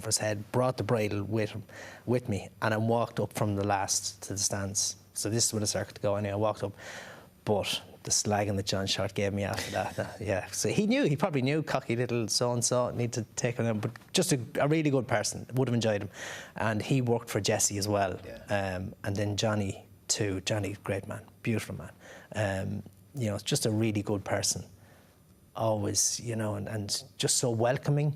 for his head, brought the bridle with me, and I walked up from the last to the stands. So this is where the circuit to go anyway. I walked up, but the slagging that John Short gave me after that, yeah. So he probably knew, cocky little so-and-so, need to take him, but just a really good person, would have enjoyed him. And he worked for Jesse as well. Yeah. And then Johnny too. Johnny, great man, beautiful man. You know, just a really good person. Always, you know, and just so welcoming.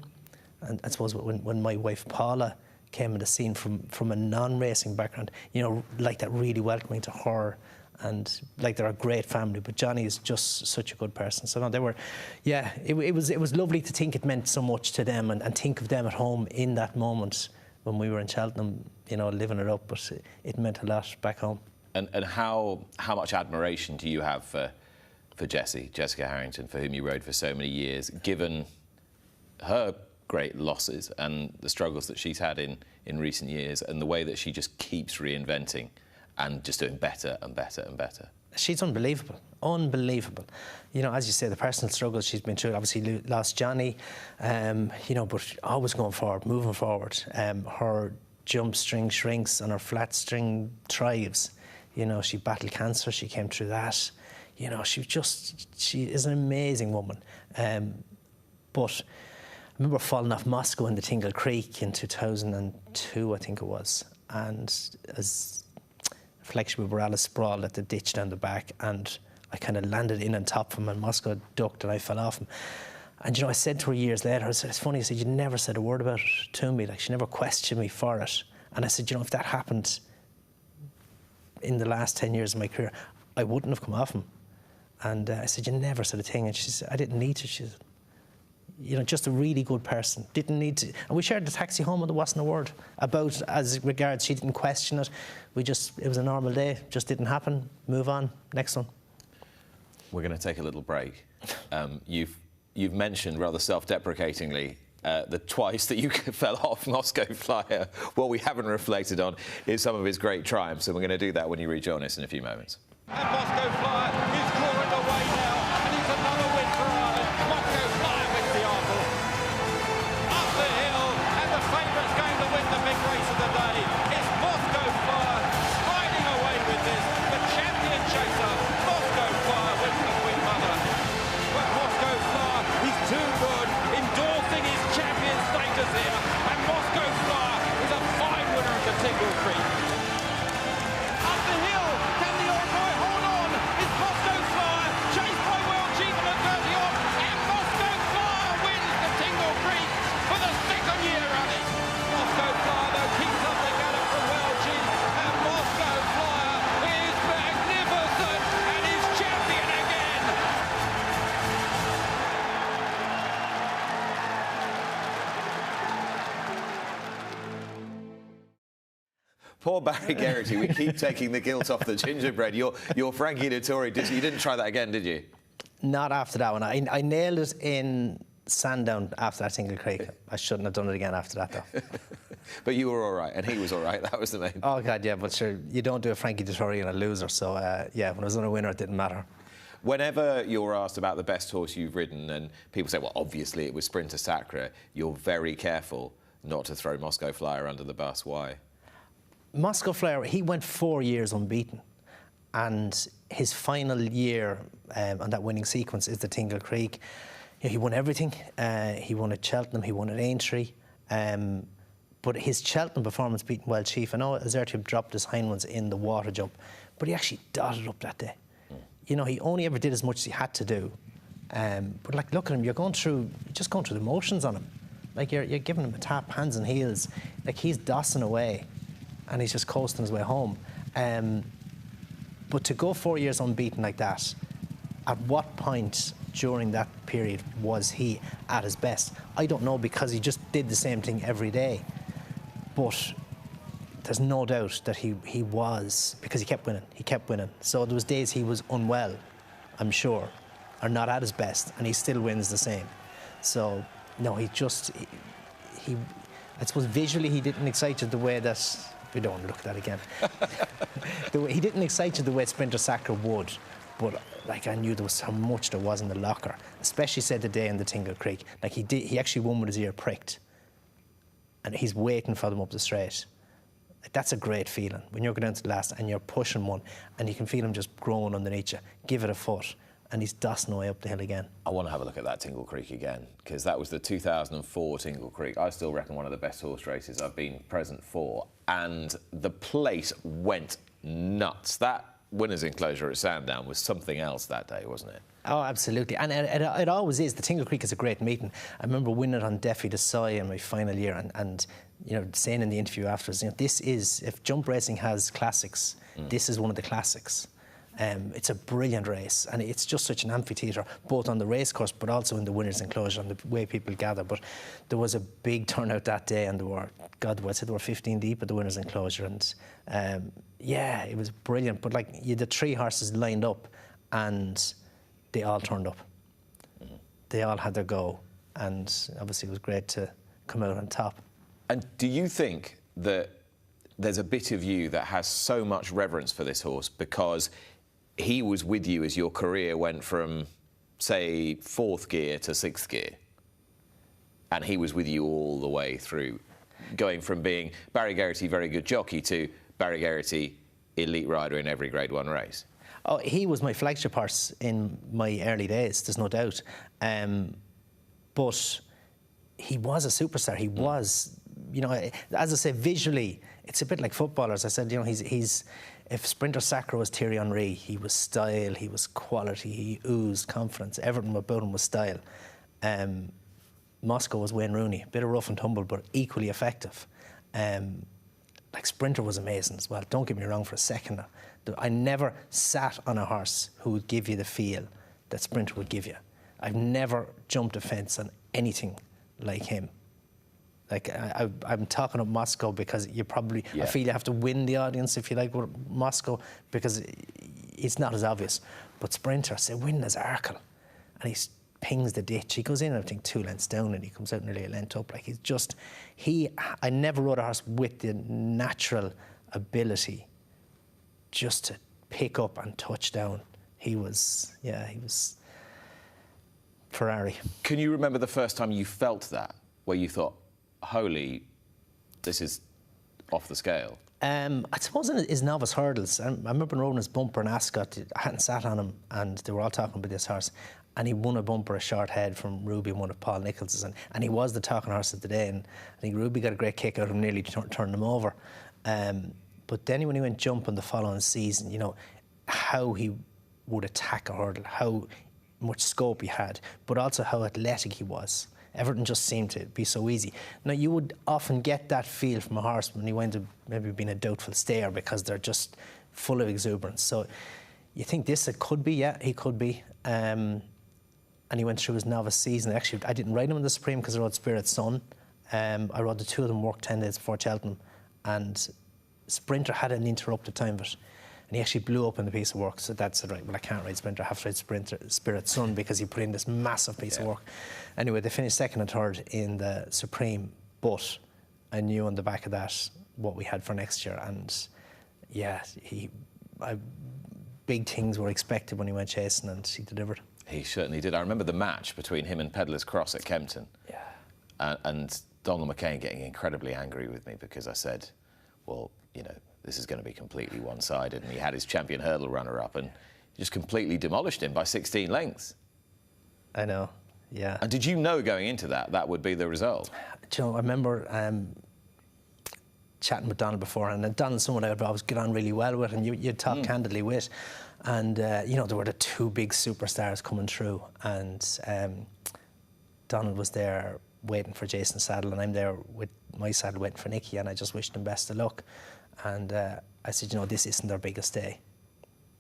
And I suppose when my wife Paula came in the scene from a non-racing background, you know, like that, really welcoming to her, and like they're a great family. But Johnny is just such a good person. So no, they were, yeah, it was lovely to think it meant so much to them, and think of them at home in that moment when we were in Cheltenham, you know, living it up. But it meant a lot back home. And how much admiration do you have for Jessica Harrington, for whom you rode for so many years, given her great losses and the struggles that she's had in recent years, and the way that she just keeps reinventing and just doing better and better and better? She's unbelievable, unbelievable. You know, as you say, the personal struggles she's been through, obviously lost Johnny, you know, but always going forward, moving forward. Her jump string shrinks and her flat string thrives. You know, she battled cancer, she came through that. You know, she is an amazing woman. But I remember falling off Moscow in the Tingle Creek in 2002, I think it was. And as a reflection, we were all sprawled at the ditch down the back, and I kind of landed in on top of him, and Moscow ducked and I fell off him. And, you know, I said to her years later, I said, it's funny, I said, you never said a word about it to me. Like, she never questioned me for it. And I said, you know, if that happened in the last 10 years of my career, I wouldn't have come off him. And I said, you never said a thing. And she said, I didn't need to. She said, you know, just a really good person. Didn't need to. And we shared the taxi home, and there wasn't a word about, as regards, she didn't question it. It was a normal day, just didn't happen. Move on, next one. We're going to take a little break. You've mentioned rather self-deprecatingly the twice that you fell off Moscow Flyer. What we haven't reflected on is some of his great triumphs, and we're going to do that when you rejoin us in a few moments. And Moscow Flyer is drawing away now, and it's another win for Ireland. Moscow Flyer wins the Arkle. Up the hill, and the favourite's going to win the big race of the day. It's Moscow Flyer striding away with this. The champion chaser, Moscow Flyer, wins the Queen Mother. But Moscow Flyer is too good, endorsing his champion status here. And Moscow Flyer is a fine winner of the Tingle Creek. Up the hill, can the old boy hold on? It's Moscow Flyer, chased by World Champion at 30 on, and Moscow Flyer wins the Tingle Creek for the second year running. Moscow Flyer, though, keeps up the gallop from World Chief, and Moscow Flyer is magnificent and is champion again. Poor Barry Geraghty, we keep taking the guilt off the gingerbread. You're Frankie Dettori. You didn't try that again, did you? Not after that one. I nailed it in Sandown after that Tingle Creek. I shouldn't have done it again after that, though. But you were all right, and he was all right. That was the main. Oh, God, yeah, but sure, you don't do a Frankie Dettori and a loser. So, yeah, when I was on a winner, it didn't matter. Whenever you're asked about the best horse you've ridden, and people say, well, obviously it was Sprinter Sacre, you're very careful not to throw Moscow Flyer under the bus. Why? Moscow Flyer, he went 4 years unbeaten, and his final year on that winning sequence is the Tingle Creek. You know, he won everything. He won at Cheltenham, he won at Aintree, but his Cheltenham performance beating Wild Chief, I know Azertium dropped his hind ones in the water jump, but he actually dotted up that day. You know, he only ever did as much as he had to do. But like, look at him, you're just going through the motions on him. Like, you're giving him a tap, hands and heels. Like, he's dossing away, and he's just coasting his way home. But to go 4 years unbeaten like that, at what point during that period was he at his best? I don't know, because he just did the same thing every day. But there's no doubt that he was, because he kept winning. So there was days he was unwell, I'm sure, or not at his best, and he still wins the same. So, no, I suppose visually he didn't excite you the way that, we don't want to look at that again. He didn't excite you the way Sprinter Sacre would, but like, I knew there was how much there was in the locker, especially said the day in the Tingle Creek. Like, he actually won with his ear pricked. and he's waiting for them up the straight. That's a great feeling when you're going down to the last and you're pushing one and you can feel him just growing underneath you. Give it a foot and he's dusting away up the hill again. I want to have a look at that Tingle Creek again, because that was the 2004 Tingle Creek. I still reckon one of the best horse races I've been present for, and the place went nuts. That winner's enclosure at Sandown was something else that day, wasn't it? Oh, absolutely. And it always is. The Tingle Creek is a great meeting. I remember winning it on Deafy Desai in my final year and you know, saying in the interview afterwards, you know, this is, if jump racing has classics, this is one of the classics. It's a brilliant race, and it's just such an amphitheatre, both on the racecourse but also in the winner's enclosure and the way people gather. But there was a big turnout that day, and there were, God, I'd say there were 15 deep at the winner's enclosure, and yeah, it was brilliant. But like, you had the 3 horses lined up, and they all turned up. They all had their go, and obviously it was great to come out on top. And do you think that there's a bit of you that has so much reverence for this horse because he was with you as your career went from, say, 4th gear to 6th gear, and he was with you all the way through, going from being Barry Geraghty, very good jockey, to Barry Geraghty, elite rider in every Grade 1 race? Oh, he was my flagship horse in my early days, there's no doubt. But he was a superstar. He was, you know, as I say, visually, it's a bit like footballers. I said, you know, he's if Sprinter Sacre was Thierry Henry, he was style, he was quality, he oozed confidence. Everything about him was style. Moscow was Wayne Rooney, a bit of rough and tumble, but equally effective. Like Sprinter was amazing as well. Don't get me wrong for a second. I never sat on a horse who would give you the feel that Sprinter would give you. I've never jumped a fence on anything like him. Like, I'm talking up Moscow because you probably, I feel you have to win the audience if you like with Moscow, because it's not as obvious. But Sprinter, say, winning as Arkle, and he pings the ditch. He goes in, I think, 2 lengths down, and he comes out nearly a length up. Like, he's just, I never rode a horse with the natural ability just to pick up and touch down. He was Ferrari. Can you remember the first time you felt that, where you thought, holy, this is off the scale? I suppose in his novice hurdles, I remember riding his bumper in Ascot. I hadn't sat on him, and they were all talking about this horse, and he won a bumper, a short head from Ruby, one of Paul Nichols's, and he was the talking horse of the day, and I think Ruby got a great kick out of him, nearly turned him over. But then when he went jumping the following season, you know, how he would attack a hurdle, how much scope he had, but also how athletic he was. Everything just seemed to be so easy. Now, you would often get that feel from a horse when he went to maybe being a doubtful stayer, because they're just full of exuberance. So you think this, it could be, yeah, he could be. And he went through his novice season. Actually, I didn't ride him in the Supreme because I rode Spirit's Son. I rode the 2 of them work 10 days before Cheltenham, and Sprinter had an interrupted time of it, and he actually blew up in the piece of work. So that said, right, well, I can't ride Sprinter, I have to ride Spirit's Son, because he put in this massive piece of work. Anyway, they finished 2nd and 3rd in the Supreme, but I knew on the back of that what we had for next year, and yeah, big things were expected when he went chasing, and he delivered. He certainly did. I remember the match between him and Pedlar's Cross at Kempton. Yeah. And Donald McCain getting incredibly angry with me because I said, well, you know, this is going to be completely one-sided, and he had his champion hurdle runner-up and just completely demolished him by 16 lengths. I know, yeah. And did you know going into that would be the result? Do you know, I remember chatting with Donald before, and Donald's someone I would always get on really well with, and you'd talk candidly with. And, you know, there were the 2 big superstars coming through, and Donald was there waiting for Jason's saddle, and I'm there with my saddle waiting for Nicky, and I just wished him best of luck. And I said, you know, this isn't their biggest day.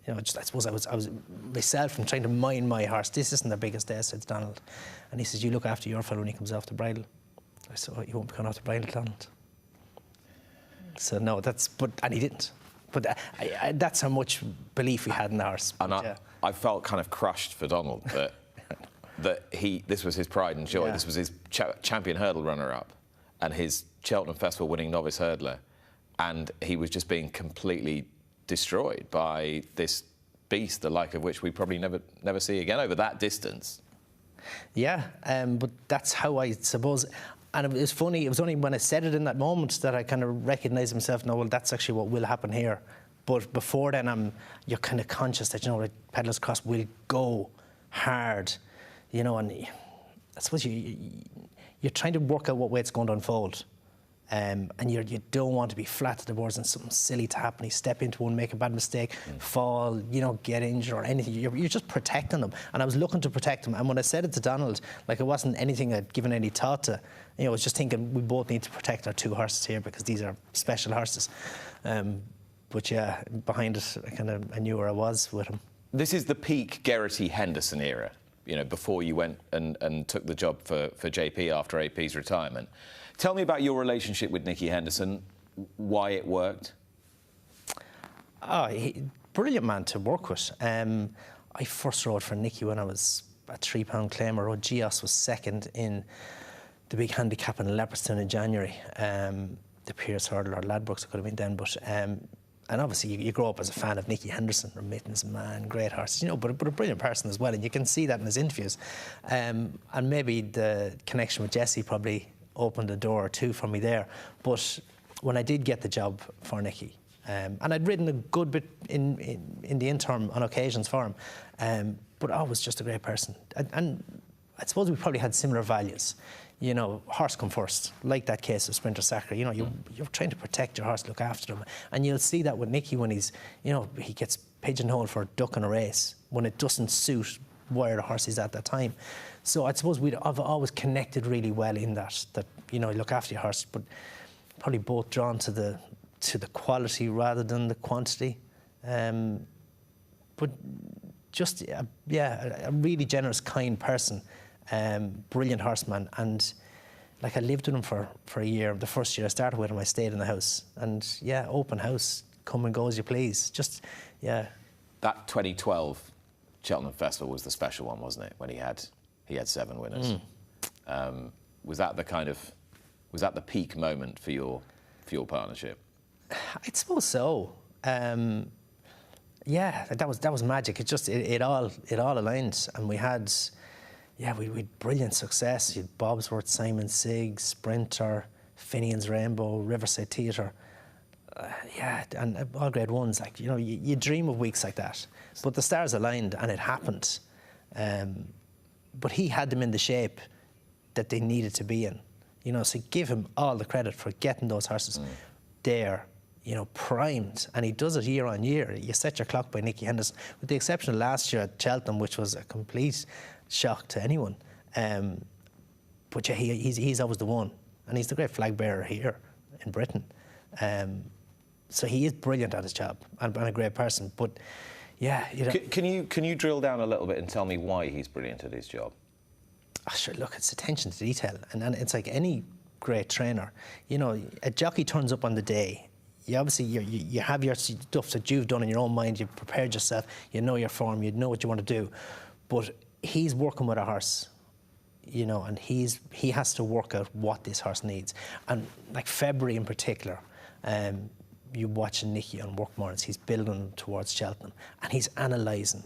You know, I suppose I was myself and trying to mind my horse. This isn't their biggest day, said Donald. And he says, you look after your fellow when he comes off the bridle. I said, oh, you won't be coming off the bridle, Donald. So no, and he didn't. But that's how much belief we had in the horse. And I felt kind of crushed for Donald that this was his pride and joy. Yeah. This was his champion hurdle runner-up and his Cheltenham Festival winning novice hurdler. And he was just being completely destroyed by this beast, the like of which we probably never see again over that distance. Yeah, but that's how I suppose And it was funny, it was only when I said it in that moment that I kind of recognised myself, no, well, that's actually what will happen here. But before then, you're kind of conscious that, you know, Pedlar's Cross will go hard, you know, and I suppose you're trying to work out what way it's going to unfold. And you don't want to be flat to the boards and something silly to happen. You step into one, make a bad mistake, fall, you know, get injured or anything. You're just protecting them. And I was looking to protect them. And when I said it to Donald, like, it wasn't anything I'd given any thought to. You know, I was just thinking we both need to protect our two horses here because these are special horses. But yeah, behind it, I knew where I was with him. This is the peak Geraghty Henderson era, you know, before you went and took the job for JP after AP's retirement. Tell me about your relationship with Nicky Henderson, why it worked. Brilliant man to work with. I first rode for Nicky when I was a 3-pound claimer. I rode Gios, was second in the big handicap in Leopardstown in January. The Pierce Hurdle or Ladbrokes, it could have been then, but and obviously you grow up as a fan of Nicky Henderson, remittance man, great horse, you know, but a brilliant person as well, and you can see that in his interviews. And maybe the connection with Jesse probably opened a door or two for me there. But when I did get the job for Nicky, and I'd ridden a good bit in the interim on occasions for him, but always just a great person. And I suppose we probably had similar values. You know, horse come first, like that case of Sprinter Sacre. You know, you're trying to protect your horse, look after them. And you'll see that with Nicky when he's, you know, he gets pigeonholed for ducking a race when it doesn't suit where the horse is at that time. So I suppose I've always connected really well in that, you know, you look after your horse, but probably both drawn to the quality rather than the quantity. But just, a really generous, kind person. Brilliant horseman, and like I lived with him for a year. The first year I started with him, I stayed in the house, and yeah, open house, come and go as you please. Just, yeah. That 2012 Cheltenham Festival was the special one, wasn't it? When he had 7 winners. Was that the peak moment for your partnership? I suppose so. Yeah, that was magic. It all aligned, and we had. Yeah, we had brilliant success. You had Bobsworth, Simon Sigg, Sprinter, Finian's Rainbow, Riverside Theatre. And all grade ones. Like, you know, you dream of weeks like that. But the stars aligned and it happened. But he had them in the shape that they needed to be in. You know, so give him all the credit for getting those horses there, you know, primed. And he does it year on year. You set your clock by Nicky Henderson, with the exception of last year at Cheltenham, which was a complete shock to anyone. But yeah, he's always the one, and he's the great flag bearer here in Britain. So he is brilliant at his job and a great person. But yeah, you know, can you drill down a little bit and tell me why he's brilliant at his job? Oh, sure. Look, it's attention to detail, and it's like any great trainer. You know, a jockey turns up on the day. You obviously you have your stuff that you've done in your own mind. You've prepared yourself. You know your form. You know what you want to do, but he's working with a horse, you know, and he has to work out what this horse needs. And like February in particular, you watch Nicky on work mornings, he's building towards Cheltenham, and he's analysing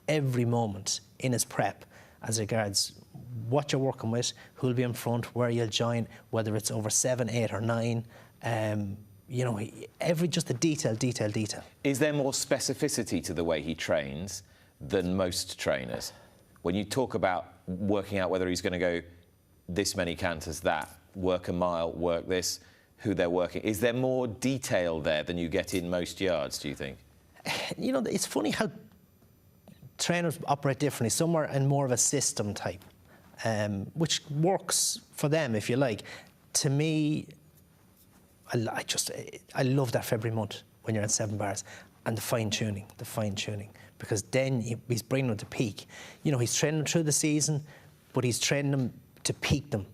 every moment in his prep as regards what you're working with, who'll be in front, where you'll join, whether it's over 7, 8 or 9. You know, just the detail. Is there more specificity to the way he trains than most trainers? When you talk about working out whether he's going to go this many canters, that, work a mile, work this, who they're working, is there more detail there than you get in most yards, do you think? You know, it's funny how trainers operate differently. Some are in more of a system type, which works for them, if you like. To me, I love that February month when you're at 7 bars, and the fine tuning, because then he's bringing them to peak. You know, he's training them through the season, but he's training them to peak them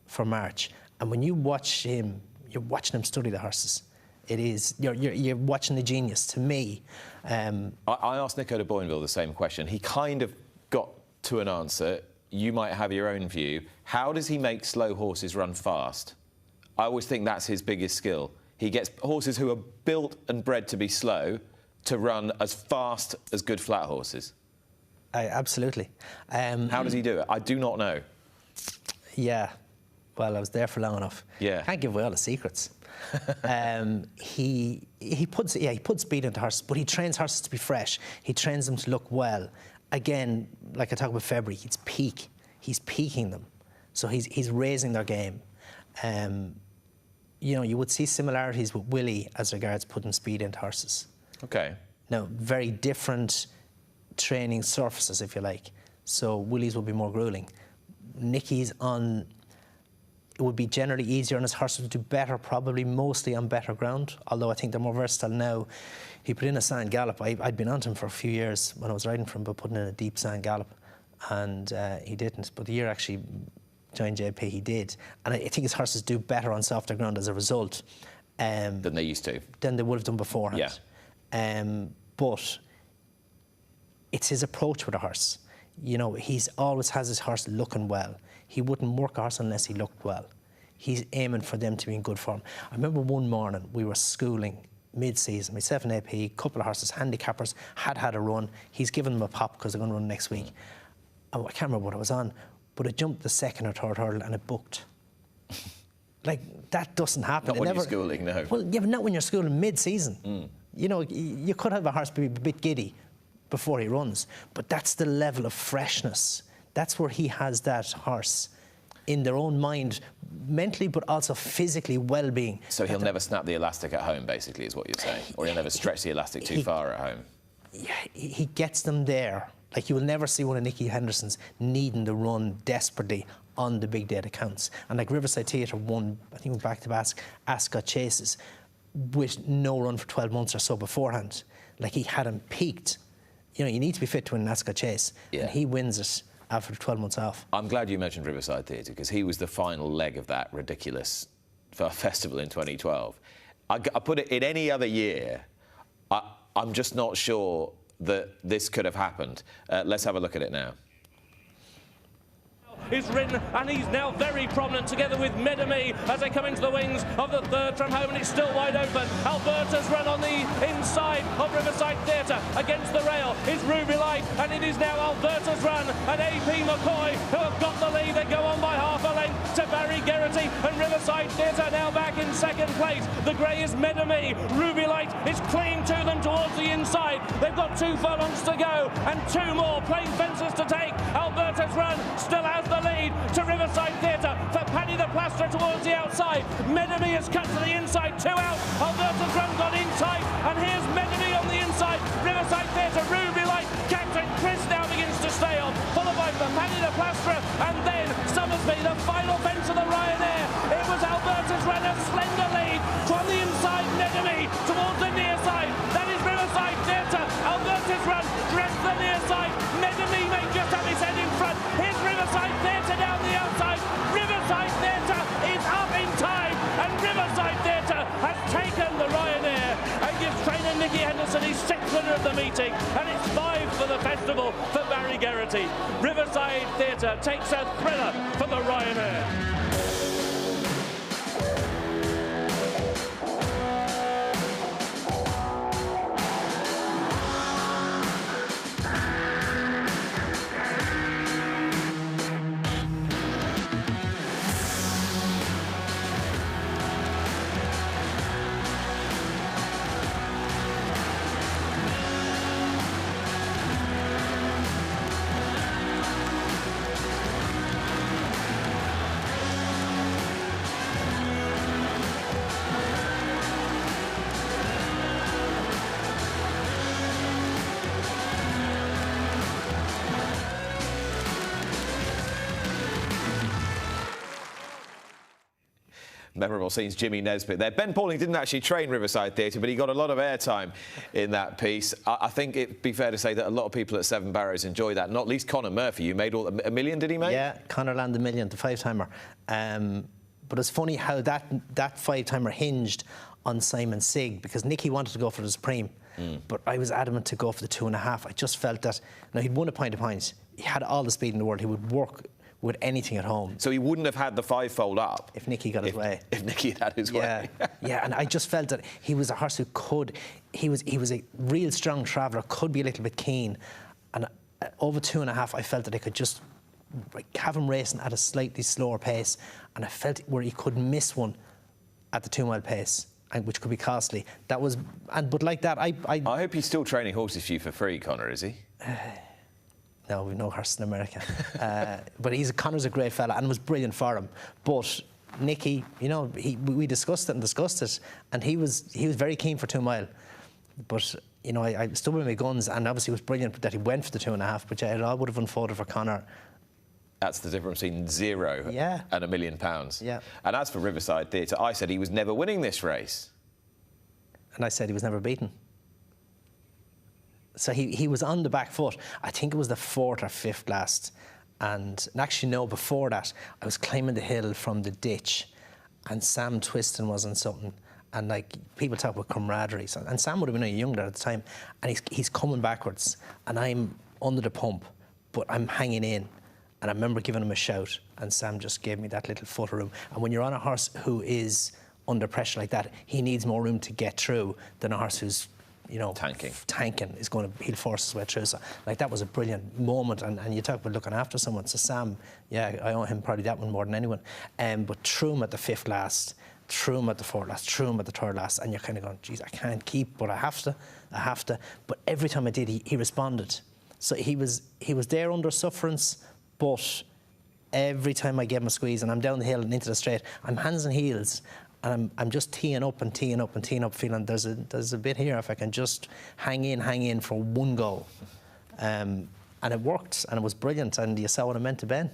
for March. And when you watch him, you're watching him study the horses. You're watching the genius. To me, I asked Nico de Boinville the same question. He kind of got to an answer. You might have your own view. How does he make slow horses run fast? I always think that's his biggest skill. He gets horses who are built and bred to be slow to run as fast as good flat horses. Absolutely. How does he do it? I do not know. Yeah. Well, I was there for long enough. Yeah. Can't give away all the secrets. He puts speed into horses, but he trains horses to be fresh. He trains them to look well. Again, like I talked about February, he's peaking them. So he's raising their game. You know, you would see similarities with Willie as regards putting speed into horses. Okay. Now, very different training surfaces, if you like. So Willie's will be more grueling. Nicky's on, it would be generally easier on his horses, would do better, probably mostly on better ground, although I think they're more versatile now. He put in a sand gallop. I'd been on him for a few years when I was riding for him, but putting in a deep sand gallop, and he didn't. But the year actually joined JP, he did. And I think his horses do better on softer ground as a result. Than they used to. Than they would have done beforehand. Yeah. But it's his approach with a horse. You know, he's always has his horse looking well. He wouldn't work a horse unless he looked well. He's aiming for them to be in good form. I remember one morning we were schooling mid-season, myself and AP, couple of horses, handicappers, had a run. He's given them a pop because they're going to run next week. Oh, I can't remember what it was on, but it jumped the second or third hurdle and it booked. Like, that doesn't happen. Not when you're schooling, no. Well, yeah, but not when you're schooling mid-season. You know, you could have a horse be a bit giddy before he runs, but that's the level of freshness. That's where he has that horse in their own mind, mentally, but also physically well-being. So he'll never snap the elastic at home, basically, is what you're saying? Or he'll never stretch the elastic too far at home? Yeah, he gets them there. Like, you will never see one of Nicky Henderson's needing to run desperately on the big day that counts. And like Riverside Theatre won, I think, back-to-back Ascot chases with no run for 12 months or so beforehand. Like, he had him peaked. You know, you need to be fit to win an Ascot chase. Yeah. And he wins it after 12 months off. I'm glad you mentioned Riverside Theatre, because he was the final leg of that ridiculous festival in 2012. I put it in any other year, I'm just not sure that this could have happened. Let's have a look at it now. Is ridden, and he's now very prominent together with Medami as they come into the wings of the third from home, and it's still wide open. Alberta's run on the inside of Riverside Theatre against the rail is Ruby Light, and it is now Alberta's run and AP McCoy who have got the lead. They go on by half a length to Barry Geraghty, and Riverside Theatre now back in second place. The grey is Medami. Ruby Light is clinging to them towards the inside. They've got 2 furlongs to go and 2 more plain fences to take. Alberta's run still has the lead to Riverside Theatre for Paddy the Plasterer towards the outside. Medami has cut to the inside, 2 out. Alberta's run got in tight, and here's Medami on the inside. Riverside Theatre, Ruby Light, Captain Chris now begins to stay on, followed by Paddy the Plasterer, and then Summersby, the final fence of the Ryanair. It was Alberta's run, a slender lead from the inside. Medami towards the near side. That is Riverside Theatre. Alberta's run dressed the near side. Medami may just have his head in front. Here's Riverside Theatre down the outside. Riverside Theatre is up in time, and Riverside Theatre has taken the Ryanair and gives trainer Nicky Henderson his 6th winner of the meeting, and it's 5 for the festival for Barry Geraghty. Riverside Theatre takes a thriller for the Ryanair. Memorable scenes, Jimmy Nesbitt there. Ben Pauling didn't actually train Riverside Theatre, but he got a lot of airtime in that piece. I think it'd be fair to say that a lot of people at Seven Barrows enjoy that, not least Conor Murphy. You made $1 million, did he make? Yeah, Conor landed $1 million, the 5-timer. But it's funny how that 5-timer hinged on Simon Sigg, because Nicky wanted to go for the Supreme, but I was adamant to go for the 2.5. I just felt that, now he'd won a point of points. He had all the speed in the world. He would work with anything at home. So he wouldn't have had the 5-fold up if Nicky got his way. If Nicky had his way. Yeah, and I just felt that he was a horse who could. He was a real strong traveller. Could be a little bit keen, and over 2.5, I felt that I could just have him racing at a slightly slower pace, and I felt where he could miss one at the 2 mile pace, and which could be costly. That was, but like that, I hope he's still training horses for you for free, Conor, is he? No, we've no horses in America. But Connor's a great fella, and it was brilliant for him. But Nicky, you know, we discussed it, and he was very keen for 2 mile. But you know, I stood with my guns, and obviously it was brilliant that he went for the 2.5. But yeah, it all would have unfolded for Conor. That's the difference between 0 and £1 million. Yeah. And as for Riverside Theatre, I said he was never winning this race. And I said he was never beaten. So he was on the back foot. I think it was the 4th or 5th last. And actually, no, before that, I was climbing the hill from the ditch, and Sam Twiston was on something. And like, people talk about camaraderie. So, and Sam would have been a younger at the time. And he's coming backwards, and I'm under the pump, but I'm hanging in. And I remember giving him a shout, and Sam just gave me that little foot of room. And when you're on a horse who is under pressure like that, he needs more room to get through than a horse who's, you know, tanking is going to, he'll force his way through. So, like, that was a brilliant moment. And you talk about looking after someone. So Sam, yeah, I owe him probably that one more than anyone. But threw him at the 5th last, threw him at the 4th last, threw him at the 3rd last, and you're kind of going, geez, I can't keep, but I have to. But every time I did, he responded. So he was there under sufferance. But every time I gave him a squeeze and I'm down the hill and into the straight, I'm hands and heels, and I'm just teeing up, feeling there's a bit here if I can just hang in for one go. And it worked, and it was brilliant, and you saw what it meant to Ben.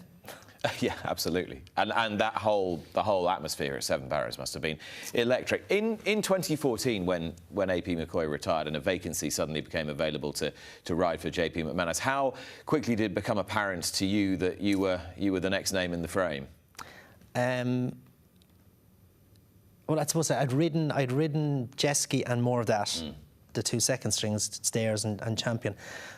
Yeah, absolutely. And the whole atmosphere at Seven Barrows must have been electric. In 2014, when AP McCoy retired and a vacancy suddenly became available to ride for JP McManus, how quickly did it become apparent to you that you were the next name in the frame? Well, I suppose I'd ridden Jesky and more of that. The 2 second strings, Stairs and Champion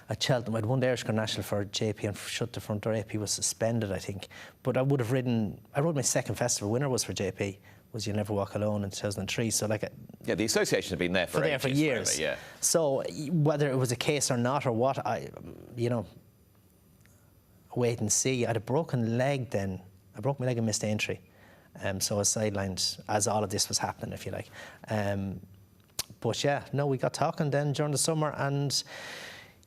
at Cheltenham. I'd won the Irish National for JP and shut the front door. AP was suspended, I think. But I rode my second festival winner was for JP, was You Never Walk Alone in 2003. So like, yeah, the association had been there for years. Forever, yeah. So whether it was a case or not or what, wait and see. I had a broken leg then. I broke my leg and missed entry. So I was sidelined as all of this was happening, if you like. But yeah, no, we got talking then during the summer, and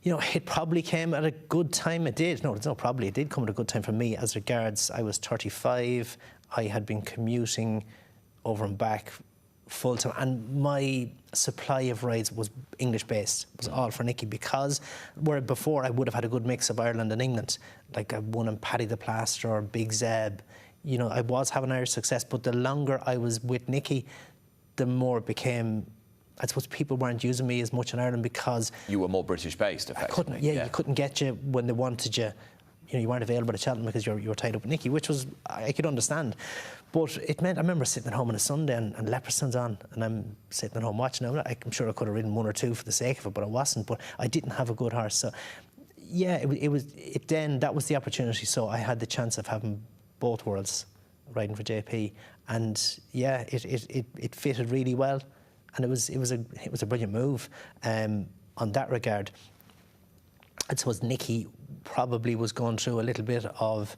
you know, it probably came at a good time. It did. No, probably. It did come at a good time for me as regards I was 35. I had been commuting over and back full time, and my supply of rides was English based. It was all for Nicky, because where before I would have had a good mix of Ireland and England, like I won in Paddy the Plaster or Big Zeb. You know, I was having Irish success, but the longer I was with Nicky, the more it became, I suppose people weren't using me as much in Ireland because you were more British based, effectively. You couldn't get you when they wanted you. You know, you weren't available at Cheltenham because you were tied up with Nicky, which was, I could understand. But it meant, I remember sitting at home on a Sunday and Leopardstone's on, and I'm sitting at home watching. I'm sure I could have ridden 1 or 2 for the sake of it, but I wasn't. But I didn't have a good horse, so yeah, that was the opportunity. So I had the chance of having both worlds riding for JP, and yeah, it fitted really well. And it was a brilliant move on that regard. I suppose Nicky probably was going through a little bit of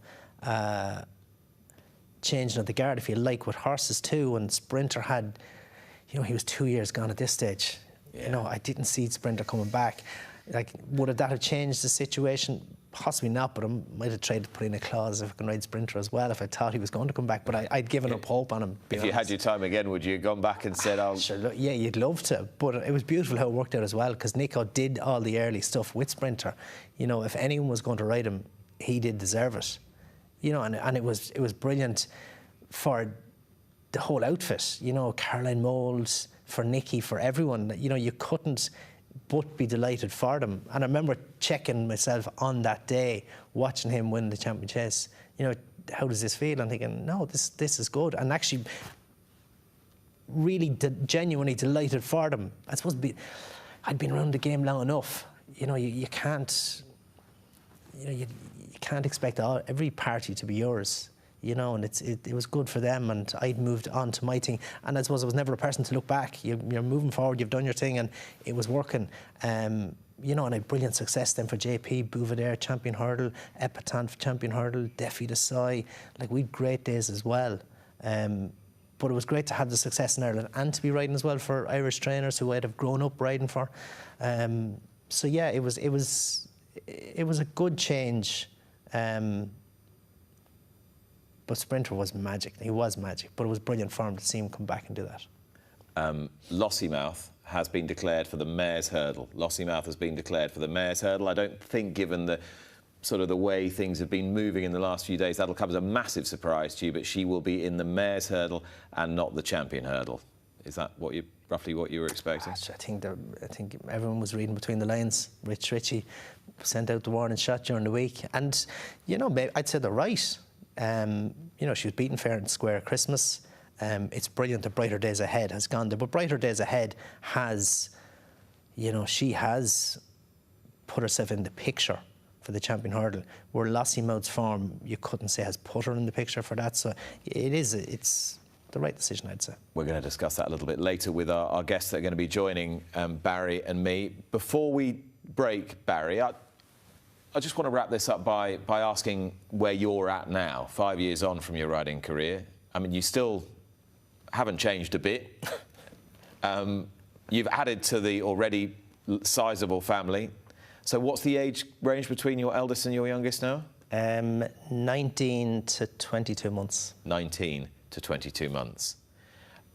changing of the guard, if you like, with horses too. And Sprinter had, you know, he was 2 years gone at this stage. Yeah. You know, I didn't see Sprinter coming back. Like, would that have changed the situation? Possibly not, but I might have tried to put in a clause if I can ride Sprinter as well if I thought he was going to come back. But I'd given up hope on him. If you had your time again, would you have gone back and said, "Oh, sure, yeah, you'd love to." But it was beautiful how it worked out as well, because Nico did all the early stuff with Sprinter. You know, if anyone was going to ride him, he did deserve it. You know, and it was brilliant for the whole outfit. You know, Caroline Moulds, for Nicky, for everyone. You know, you couldn't but be delighted for them. And I remember checking myself on that day, watching him win the Champion Chase. You know, how does this feel? And thinking, no, this is good. And actually, really genuinely delighted for them. I suppose I'd been around the game long enough. You know, you can't, you know, you can't expect every party to be yours. You know, and it was good for them, and I'd moved on to my thing. And I suppose I was never a person to look back. You're moving forward, you've done your thing, and it was working. you know, and I had brilliant success then for JP, Bouvier, champion hurdle, Epatant, champion hurdle, Defi de Soy. Like, we had great days as well. But it was great to have the success in Ireland and to be riding as well for Irish trainers who I'd have grown up riding for. So yeah, it was a good change. But Sprinter was magic. He was magic, but it was brilliant for him to see him come back and do that. Lossiemouth has been declared for the Mares' Hurdle. Lossiemouth has been declared for the Mares' Hurdle. I don't think, given the sort of the way things have been moving in the last few days, that'll come as a massive surprise to you, but she will be in the Mares' Hurdle and not the Champion Hurdle. Is that roughly what you were expecting? I think everyone was reading between the lines. Rich Ritchie sent out the warning shot during the week, and you know, I'd say they're right. You know, she was beaten fair and square at Christmas. It's brilliant that Brighter Days Ahead has gone there, but Brighter Days Ahead has, you know, she has put herself in the picture for the Champion Hurdle, where Lossiemouth's form, you couldn't say has put her in the picture for that. So it's the right decision, I'd say. We're going to discuss that a little bit later with our guests that are going to be joining Barry and me. Before we break, Barry, I just want to wrap this up by asking where you're at now, 5 years on from your riding career. I mean, you still haven't changed a bit. You've added to the already sizable family. So what's the age range between your eldest and your youngest now? 19 to 22 months. 19 to 22 months.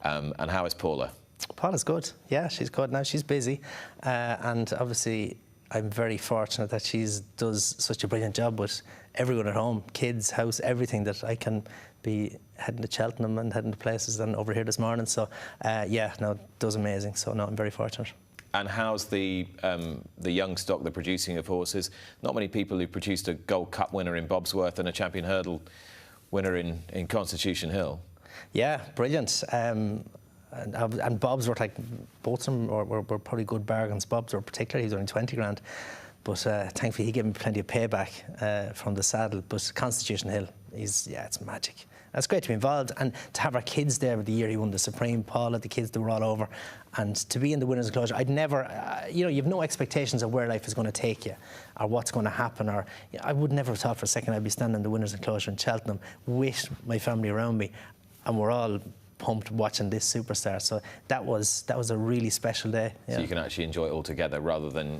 And how is Paula? Paula's good. Yeah, she's good now. She's busy. And obviously, I'm very fortunate that she does such a brilliant job with everyone at home, kids, house, everything, that I can be heading to Cheltenham and heading to places and over here this morning. So, yeah, no, it does amazing. So, no, I'm very fortunate. And how's the young stock, the producing of horses? Not many people who produced a Gold Cup winner in Bobsworth and a Champion Hurdle winner in Constitution Hill. Yeah, brilliant. And Bobsworth, like, both of them were probably good bargains. Bobsworth particularly, he was only 20 grand. But thankfully he gave me plenty of payback from the saddle. But Constitution Hill, it's magic. It's great to be involved and to have our kids there. The year he won the Supreme, Paula, the kids, they were all over. And to be in the winners' enclosure, I'd never, you know, you've no expectations of where life is going to take you or what's going to happen. Or I would never have thought for a second I'd be standing in the winners' enclosure in Cheltenham with my family around me, and we're all pumped watching this superstar. So that was a really special day. Yeah. So you can actually enjoy it all together rather than...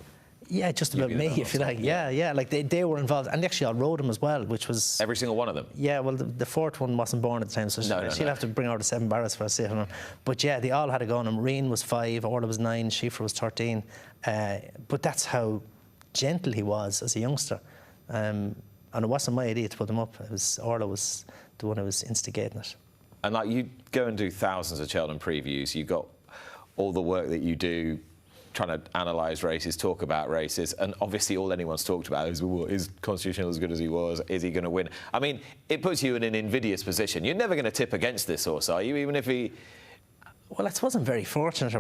Yeah, just about me, if you like. Yeah. Like, they were involved. And actually, I rode them as well, which was... Every single one of them? Yeah, well, the fourth one wasn't born at the time, so she'll have to bring out the 7 barrels for us to sit on them. But yeah, they all had a go on them. Reen was 5, Orla was 9, Schiffer was 13. But that's how gentle he was as a youngster. And it wasn't my idea to put them up. Orla was the one who was instigating it. And like, you go and do thousands of Cheltenham previews. You've got all the work that you do trying to analyse races, talk about races, and obviously all anyone's talked about is, well, is Constitution Hill as good as he was? Is he going to win? I mean, it puts you in an invidious position. You're never going to tip against this horse, are you? Even if he... Well, I wasn't very fortunate.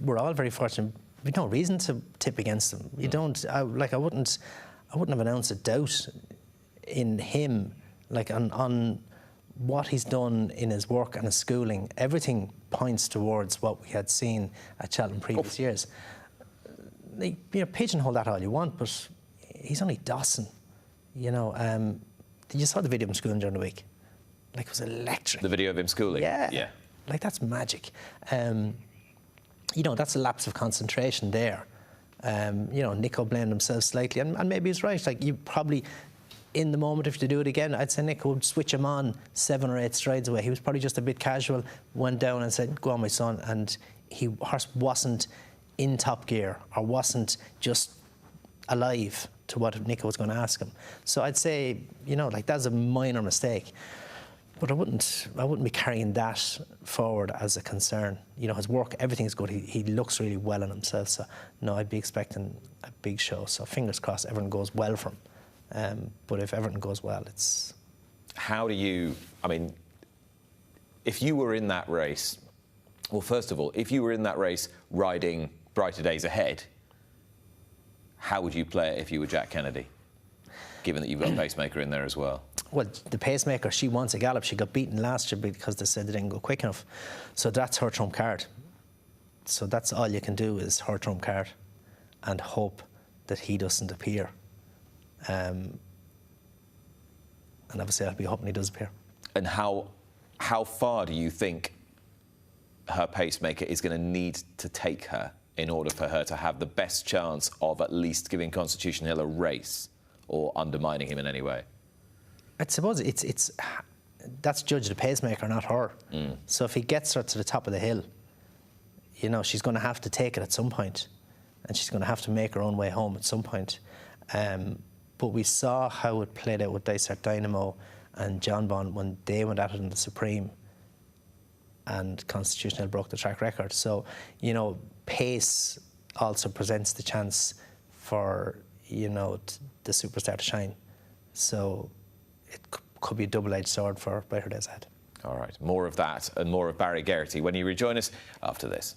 We're all very fortunate. We've no reason to tip against him. You don't... I wouldn't have an ounce of doubt in him, like, on what he's done in his work and his schooling. Everything points towards what we had seen at Cheltenham previous years. You know, pigeonhole that all you want, but he's only Dawson. You know, you saw the video of him schooling during the week. Like, it was electric. The video of him schooling? Yeah. Like, that's magic. You know, that's a lapse of concentration there. You know, Nico blamed himself slightly, and maybe he's right. Like, you probably... In the moment, if you do it again, I'd say Nick would switch him on 7 or 8 strides away. He was probably just a bit casual, went down and said, "Go on, my son." And horse wasn't in top gear or wasn't just alive to what Nico was going to ask him. So I'd say, you know, like, that's a minor mistake. But I wouldn't be carrying that forward as a concern. You know, his work, everything's good. He looks really well in himself. So, no, I'd be expecting a big show. So fingers crossed everything goes well for him. But if everything goes well, it's... How do you... I mean, if you were in that race... Well, first of all, if you were in that race riding Brighter Days Ahead, how would you play it if you were Jack Kennedy, given that you've got a pacemaker in there as well? Well, the pacemaker, she wants a gallop. She got beaten last year because they said they didn't go quick enough. So that's her trump card. So that's all you can do is her trump card and hope that he doesn't appear. And obviously I'll be hoping he does appear. And how far do you think her pacemaker is going to need to take her in order for her to have the best chance of at least giving Constitution Hill a race or undermining him in any way? I suppose that's judge the pacemaker, not her. So if he gets her to the top of the hill, you know, she's going to have to take it at some point, and she's going to have to make her own way home at some point. But we saw how it played out with Dysart Dynamo and John Bond when they went at it in the Supreme, and Constitution Hill broke the track record. So, you know, pace also presents the chance for, you know, the superstar to shine. So it could be a double-edged sword for better days ahead. All right, more of that and more of Barry Geraghty when you rejoin us after this.